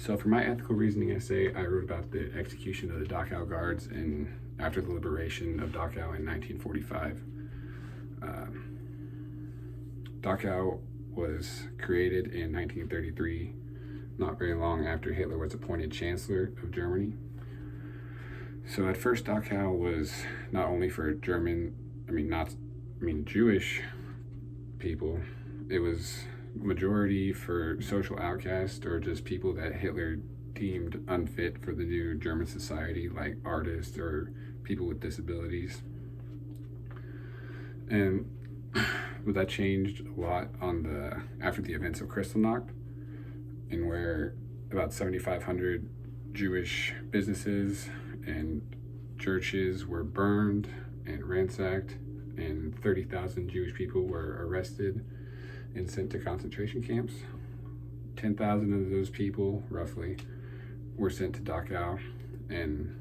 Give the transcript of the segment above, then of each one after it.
So for my ethical reasoning essay, I wrote about the execution of the Dachau guards after the liberation of Dachau in 1945. Dachau was created in 1933, not very long after Hitler was appointed Chancellor of Germany. So at first, Dachau was not only for Jewish people. It was majority for social outcasts or just people that Hitler deemed unfit for the new German society, like artists or people with disabilities. But that changed a lot after the events of Kristallnacht, in where about 7,500 Jewish businesses and churches were burned and ransacked, and 30,000 Jewish people were arrested and sent to concentration camps. 10,000 of those people, roughly, were sent to Dachau, and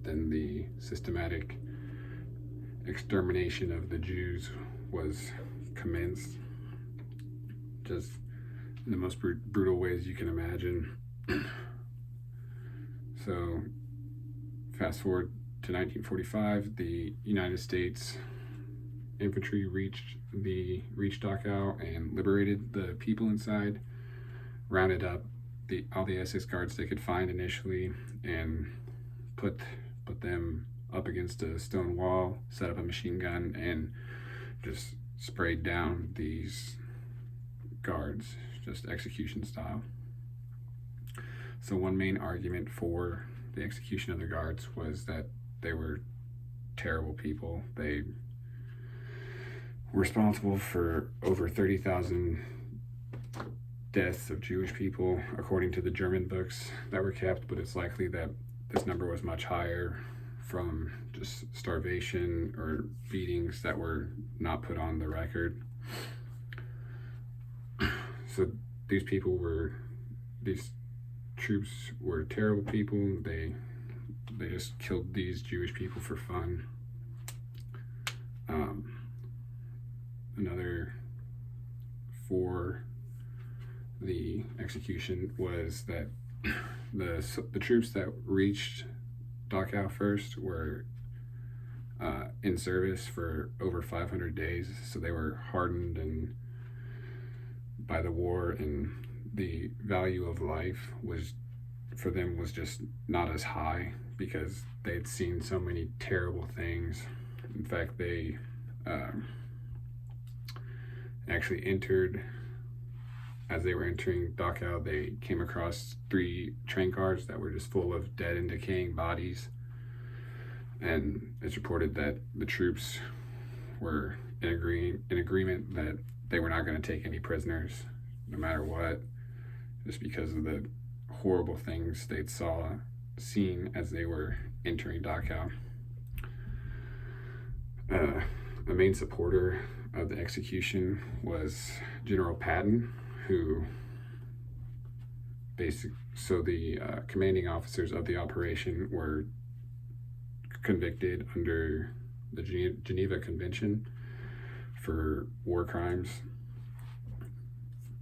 then the systematic extermination of the Jews was commenced, just in the most brutal ways you can imagine. So, fast forward to 1945, the United States infantry reached Dachau and liberated the people inside, rounded up all the SS guards they could find initially, and put them up against a stone wall, set up a machine gun, and just sprayed down these guards, just execution style. So one main argument for the execution of the guards was that they were terrible people. They were responsible for over 30,000 deaths of Jewish people, according to the German books that were kept, but it's likely that this number was much higher from just starvation or beatings that were not put on the record. So these troops were terrible people. They just killed these Jewish people for fun. Another for the execution was that the troops that reached Dachau first were in service for over 500 days, so they were hardened by the war, and the value of life for them was just not as high because they'd seen so many terrible things. In fact, they actually as they were entering Dachau, they came across 3 train cars that were just full of dead and decaying bodies. And it's reported that the troops were in agreement that they were not going to take any prisoners, no matter what, just because of the horrible things they'd seen as they were entering Dachau. A main supporter of the execution was General Patton, who the commanding officers of the operation were convicted under the Geneva Convention for war crimes.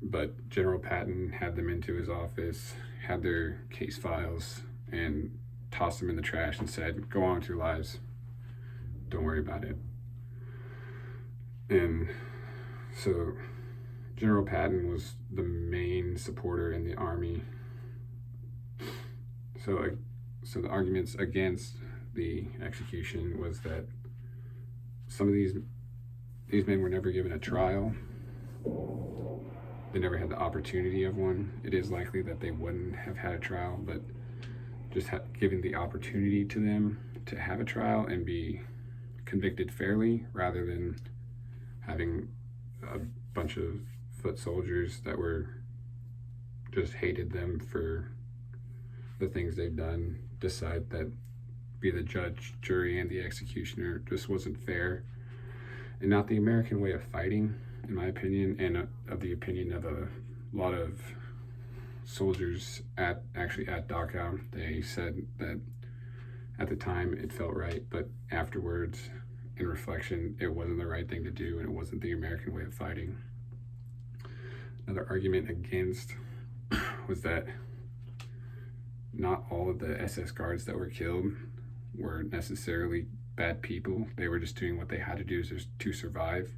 But General Patton had them into his office, had their case files, and tossed them in the trash and said, "Go on with your lives. Don't worry about it." And so General Patton was the main supporter in the army. So the arguments against the execution was that some of these men were never given a trial. They never had the opportunity of one. It is likely that they wouldn't have had a trial, but just giving the opportunity to them to have a trial and be convicted fairly, rather than having a bunch of foot soldiers that just hated them for the things they've done, decide that be the judge, jury, and the executioner just wasn't fair, and not the American way of fighting, in my opinion, and of the opinion of a lot of soldiers at Dachau. They said that at the time it felt right, but afterwards, in reflection, it wasn't the right thing to do, and it wasn't the American way of fighting. Another argument against was that not all of the SS guards that were killed were necessarily bad people. They were just doing what they had to do to survive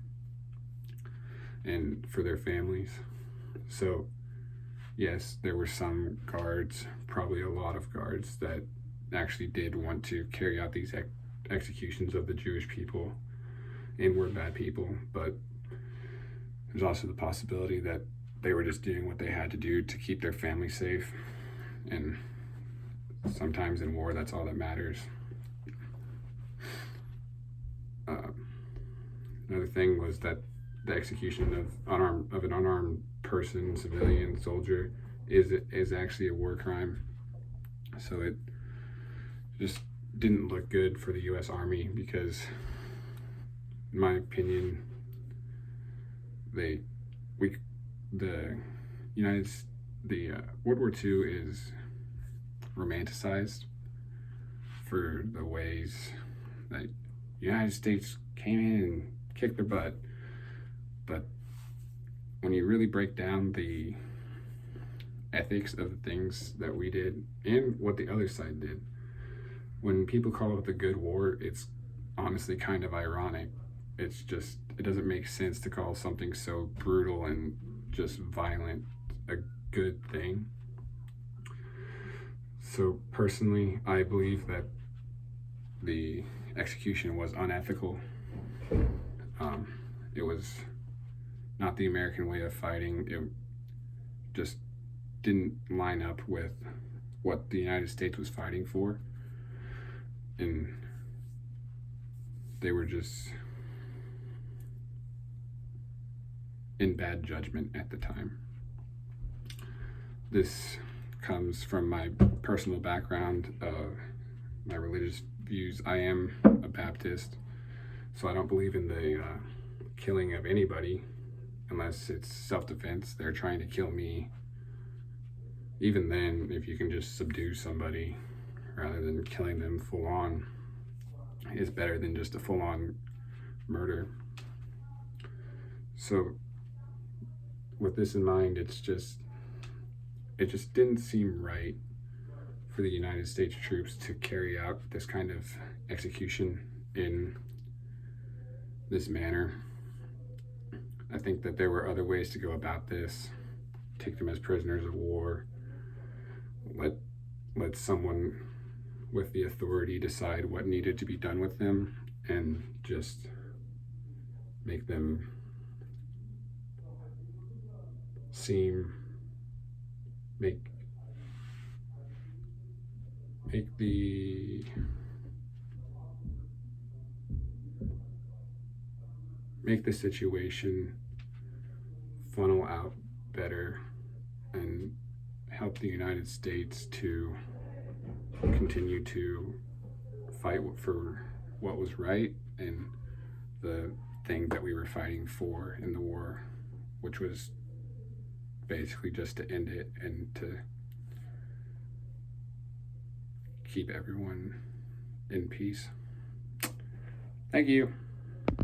and for their families. So yes, there were some guards, probably a lot of guards, that actually did want to carry out these executions of the Jewish people and were bad people, but there's also the possibility that they were just doing what they had to do to keep their family safe, and sometimes in war that's all that matters. Another thing was that the execution of an unarmed person, civilian, soldier, is actually a war crime. So it just didn't look good for the U.S. Army because, in my opinion, World War II is romanticized for the ways that the United States came in and kicked their butt. But when you really break down the ethics of the things that we did and what the other side did, when people call it the good war, it's honestly kind of ironic. It's just, it doesn't make sense to call something so brutal and just violent a good thing. So personally, I believe that the execution was unethical. It was not the American way of fighting. It just didn't line up with what the United States was fighting for. And they were just in bad judgment at the time. This comes from my personal background, my religious views. I am a Baptist, so I don't believe in the killing of anybody unless it's self-defense. They're trying to kill me. Even then, if you can just subdue somebody rather than killing them full on, is better than just a full-on murder. So with this in mind, it just didn't seem right for the United States troops to carry out this kind of execution in this manner. I think that there were other ways to go about this. Take them as prisoners of war. Let someone with the authority decide what needed to be done with them, and just make them make the situation funnel out better and help the United States to continue to fight for what was right and the thing that we were fighting for in the war, which was basically just to end it and to keep everyone in peace. Thank you.